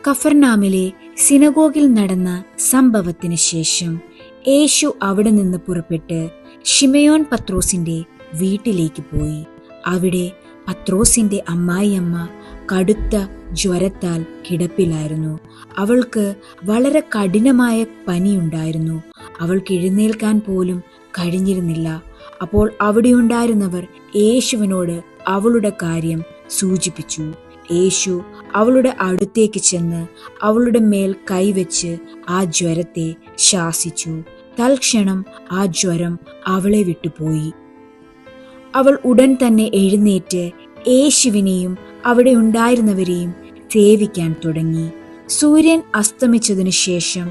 കഫർനാമിലെ സിനഗോഗിൽ നടന്ന സംഭവത്തിന് ശേഷം യേശു അവിടെ നിന്ന് പുറപ്പെട്ട് ശിമയോൻ പത്രോസിന്റെ വീട്ടിലേക്ക് പോയി. അവിടെ പത്രോസിന്റെ അമ്മായിയമ്മ കടുത്ത ജ്വരത്താൽ കിടപ്പിലായിരുന്നു. അവൾക്ക് വളരെ കഠിനമായ പനിയുണ്ടായിരുന്നു. അവൾക്ക് എഴുന്നേൽക്കാൻ പോലും കഴിഞ്ഞിരുന്നില്ല. അപ്പോൾ അവിടെയുണ്ടായിരുന്നവർ യേശുവിനോട് അവളുടെ കാര്യം സൂചിപ്പിച്ചു. യേശു അവളുടെ അടുത്തേക്ക് ചെന്ന് അവളുടെ മേൽ കൈവച്ച് ആ ജ്വരത്തെ ശാസിച്ചു. തൽക്ഷണം ആ ജ്വരം അവളെ വിട്ടുപോയി. അവൾ ഉടൻ തന്നെ എഴുന്നേറ്റ് യേശുവിനെയും അവിടെ ഉണ്ടായിരുന്നവരെയും സേവിക്കാൻ തുടങ്ങി. സൂര്യൻ അസ്തമിച്ചതിനു ശേഷം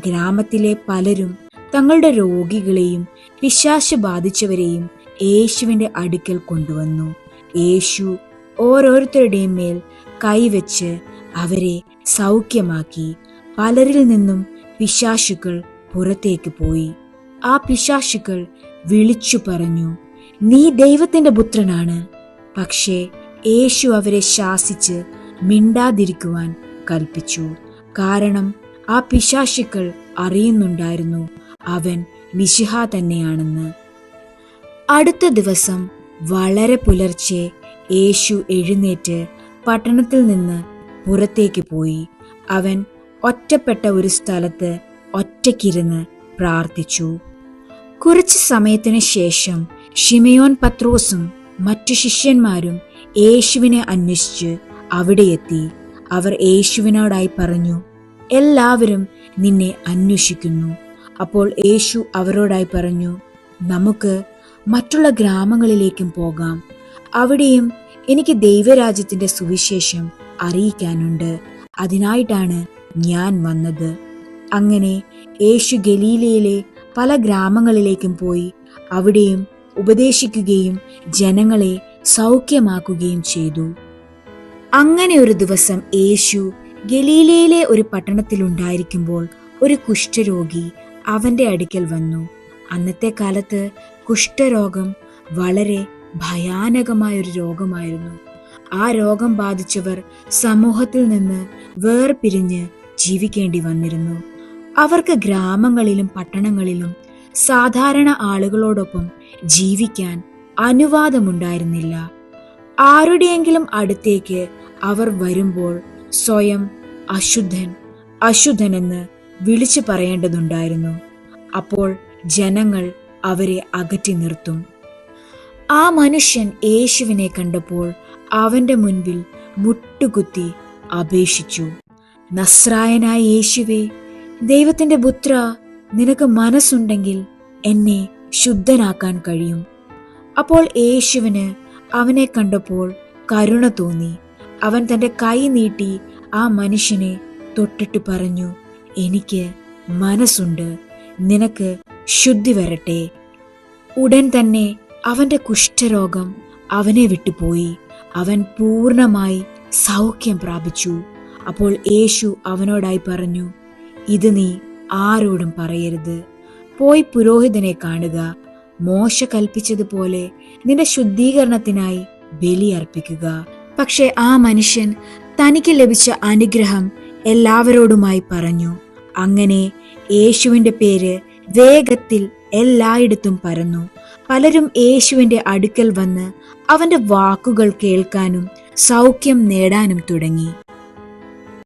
ഗ്രാമത്തിലെ പലരും തങ്ങളുടെ രോഗികളെയും പിശാച് ബാധിച്ചവരെയും യേശുവിന്റെ അടുക്കൽ കൊണ്ടുവന്നു. യേശു ഓരോരുത്തരുടെയും മേൽ കൈവച്ച് അവരെ സൗഖ്യമാക്കി. പലരിൽ നിന്നും പിശാചുക്കൾ പുറത്തേക്ക് പോയി. ആ പിശാചുക്കൾ വിളിച്ചു പറഞ്ഞു, നീ ദൈവത്തിന്റെ പുത്രനാണ്. പക്ഷേ യേശു അവരെ ശാസിച്ച് മിണ്ടാതിരിക്കുവാൻ കൽപ്പിച്ചു. കാരണം ആ പിശാചുക്കൾ അറിയുന്നുണ്ടായിരുന്നു അവൻ മിശിഹ തന്നെയാണെന്ന്. അടുത്ത ദിവസം വളരെ പുലർച്ചെ യേശു എഴുന്നേറ്റ് പട്ടണത്തിൽ നിന്ന് പുറത്തേക്ക് പോയി. അവൻ ഒറ്റപ്പെട്ട ഒരു സ്ഥലത്ത് ഒറ്റയ്ക്കിരുന്ന് പ്രാർത്ഥിച്ചു. കുറച്ചു സമയത്തിന് ശേഷം ശിമയോൻ പത്രോസും മറ്റു ശിഷ്യന്മാരും യേശുവിനെ അന്വേഷിച്ച് അവിടെ എത്തി. അവർ യേശുവിനോടായി പറഞ്ഞു, എല്ലാവരും നിന്നെ അന്വേഷിക്കുന്നു. അപ്പോൾ യേശു അവരോടായി പറഞ്ഞു, നമുക്ക് മറ്റുള്ള ഗ്രാമങ്ങളിലേക്കും പോകാം. അവിടെയും എനിക്ക് ദൈവരാജ്യത്തിന്റെ സുവിശേഷം അറിയിക്കാനുണ്ട്. അതിനായിട്ടാണ് ഞാൻ വന്നത്. അങ്ങനെ യേശു ഗലീലയിലെ പല ഗ്രാമങ്ങളിലേക്കും പോയി അവിടെയും ഉപദേശിക്കുകയും ജനങ്ങളെ സൗഖ്യമാക്കുകയും ചെയ്തു. അങ്ങനെ ഒരു ദിവസം യേശു ഗലീലയിലെ ഒരു പട്ടണത്തിലുണ്ടായിരിക്കുമ്പോൾ ഒരു കുഷ്ഠരോഗി അവന്റെ അടുക്കൽ വന്നു. അന്നത്തെ കാലത്ത് കുഷ്ഠരോഗം വളരെ ഭയാനകമായൊരു രോഗമായിരുന്നു. ആ രോഗം ബാധിച്ചവർ സമൂഹത്തിൽ നിന്ന് വേർപിരിഞ്ഞ് ജീവിക്കേണ്ടി വന്നിരുന്നു. അവർക്ക് ഗ്രാമങ്ങളിലും പട്ടണങ്ങളിലും സാധാരണ ആളുകളോടൊപ്പം ജീവിക്കാൻ അനുവാദമുണ്ടായിരുന്നില്ല. ആരുടെയെങ്കിലും അടുത്തേക്ക് അവർ വരുമ്പോൾ സ്വയം അശുദ്ധൻ അശുദ്ധനെന്ന് വിളിച്ചു പറയേണ്ടതുണ്ടായിരുന്നു. അപ്പോൾ ജനങ്ങൾ അവരെ അകറ്റി നിർത്തും. ആ മനുഷ്യൻ യേശുവിനെ കണ്ടപ്പോൾ അവന്റെ മുൻപിൽ മുട്ടുകുത്തി അപേക്ഷിച്ചു, നസ്രായനായ യേശുവേ, ദൈവത്തിന്റെ പുത്ര, നിനക്ക് മനസ്സുണ്ടെങ്കിൽ എന്നെ ശുദ്ധനാക്കാൻ കഴിയും. അപ്പോൾ യേശുവിന് അവനെ കണ്ടപ്പോൾ കരുണ തോന്നി. അവൻ തന്റെ കൈ നീട്ടി ആ മനുഷ്യനെ തൊട്ടിട്ട് പറഞ്ഞു, എനിക്ക് മനസ്സുണ്ട്, നിനക്ക് ശുദ്ധി വരട്ടെ. ഉടൻ തന്നെ അവന്റെ കുഷ്ഠരോഗം അവനെ വിട്ടുപോയി. അവൻ പൂർണ്ണമായി സൗഖ്യം പ്രാപിച്ചു. അപ്പോൾ യേശു അവനോടായി പറഞ്ഞു, ഇത് നീ ആരോടും പറയരുത്. പോയി പുരോഹിതനെ കാണുക. മോശ കൽപ്പിച്ചതുപോലെ നിന്റെ ശുദ്ധീകരണത്തിനായി ബലി അർപ്പിക്കുക. പക്ഷെ ആ മനുഷ്യൻ തനിക്ക് ലഭിച്ച അനുഗ്രഹം എല്ലാവരോടുമായി പറഞ്ഞു. അങ്ങനെ യേശുവിന്റെ പേര് വേഗത്തിൽ എല്ലായിടത്തും പരന്നു. പലരും യേശുവിന്റെ അടുക്കൽ വന്ന് അവന്റെ വാക്കുകൾ കേൾക്കാനും സൗഖ്യം നേടാനും തുടങ്ങി.